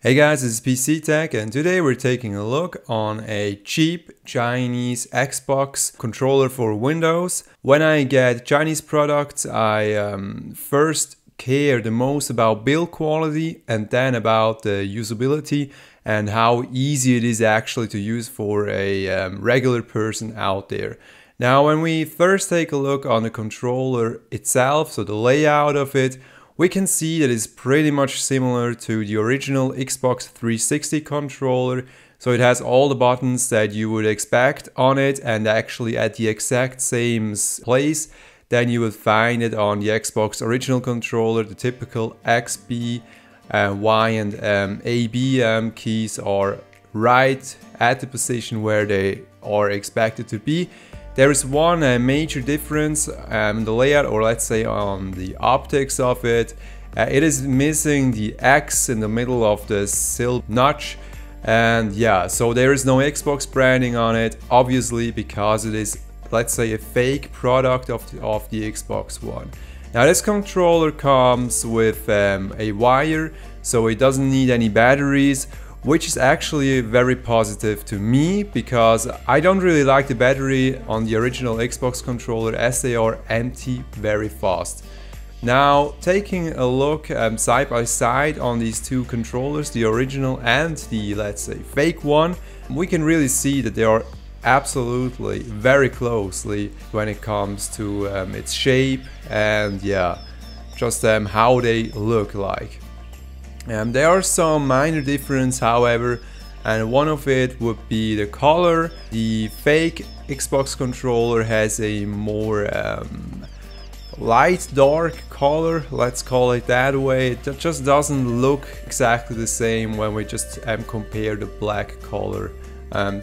Hey guys, this is PC Tech and today we're taking a look on a cheap Chinese Xbox controller for Windows. When I get Chinese products, I first care the most about build quality and then about the usability and how easy it is actually to use for a regular person out there. Now when we first take a look on the controller itself, so the layout of it, we can see that it's pretty much similar to the original Xbox 360 controller. So it has all the buttons that you would expect on it and actually at the exact same place. Then you would find it on the Xbox original controller. The typical X, B, Y and A, B keys are right at the position where they are expected to be. There is one major difference in the layout, or let's say on the optics of it. It is missing the X in the middle of the silver notch, and yeah, so there is no Xbox branding on it, obviously because it is, let's say, a fake product of the Xbox One. Now this controller comes with a wire, so it doesn't need any batteries, which is actually very positive to me because I don't really like the battery on the original Xbox controller as they are empty very fast. Now taking a look side by side on these two controllers, the original and the, let's say, fake one, we can really see that they are absolutely very closely when it comes to its shape and yeah, just how they look like. There are some minor differences, however, and one of it would be the color. The fake Xbox controller has a more light dark color, let's call it that way. It just doesn't look exactly the same when we just compare the black color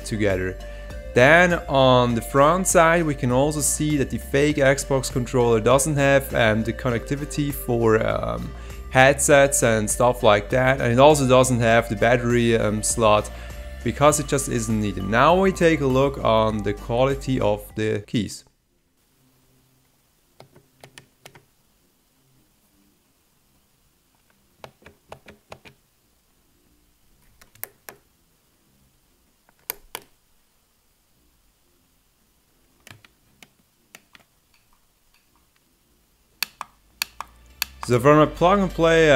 together. Then on the front side we can also see that the fake Xbox controller doesn't have the connectivity for headsets and stuff like that, and it also doesn't have the battery slot because it just isn't needed. Now we take a look on the quality of the keys. So from a plug and play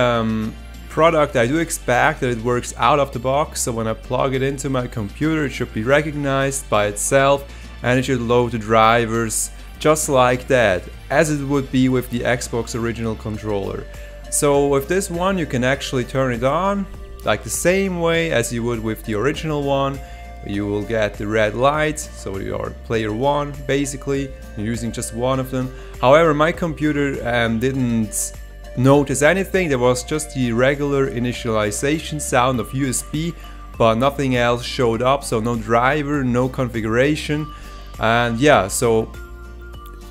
product, I do expect that it works out of the box. So when I plug it into my computer, it should be recognized by itself and it should load the drivers just like that, as it would be with the Xbox original controller. So with this one you can actually turn it on like the same way as you would with the original one. You will get the red light, so you are player one basically, you're using just one of them. However, my computer didn't notice anything. There was just the regular initialization sound of USB, but nothing else showed up, so no driver, no configuration, and yeah, so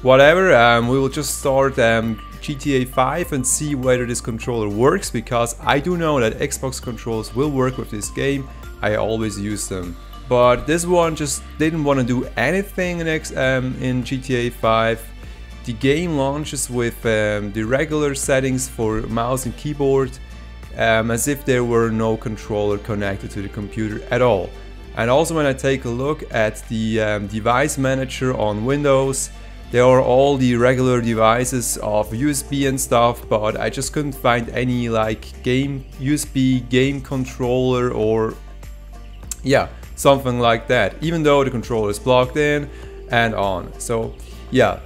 whatever, we will just start GTA 5 and see whether this controller works, because I do know that Xbox controllers will work with this game. I always use them, but this one just didn't want to do anything in GTA 5. The game launches with the regular settings for mouse and keyboard, as if there were no controller connected to the computer at all. And also when I take a look at the device manager on Windows, there are all the regular devices of USB and stuff, but I just couldn't find any like USB game controller or yeah, something like that, even though the controller is plugged in and on. So yeah.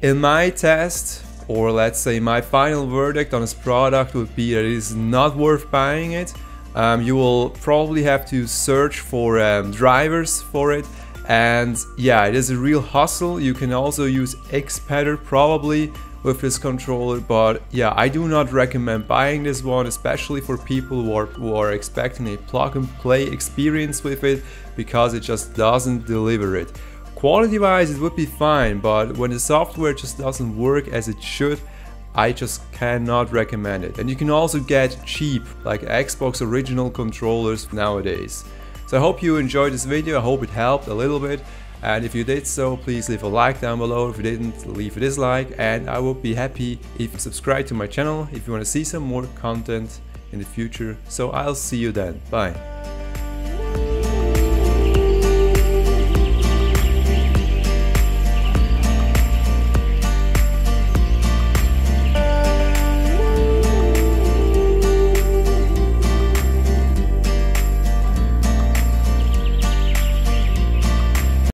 In my test, or let's say my final verdict on this product would be that it is not worth buying it. You will probably have to search for drivers for it, and yeah, it is a real hustle. You can also use Xpadder probably with this controller, but yeah, I do not recommend buying this one, especially for people who are expecting a plug and play experience with it, because it just doesn't deliver it. Quality wise it would be fine, but when the software just doesn't work as it should, I just cannot recommend it. And you can also get cheap like Xbox original controllers nowadays. So I hope you enjoyed this video, I hope it helped a little bit, and if you did so, please leave a like down below. If you didn't, leave a dislike, and I would be happy if you subscribe to my channel if you want to see some more content in the future. So I'll see you then. Bye.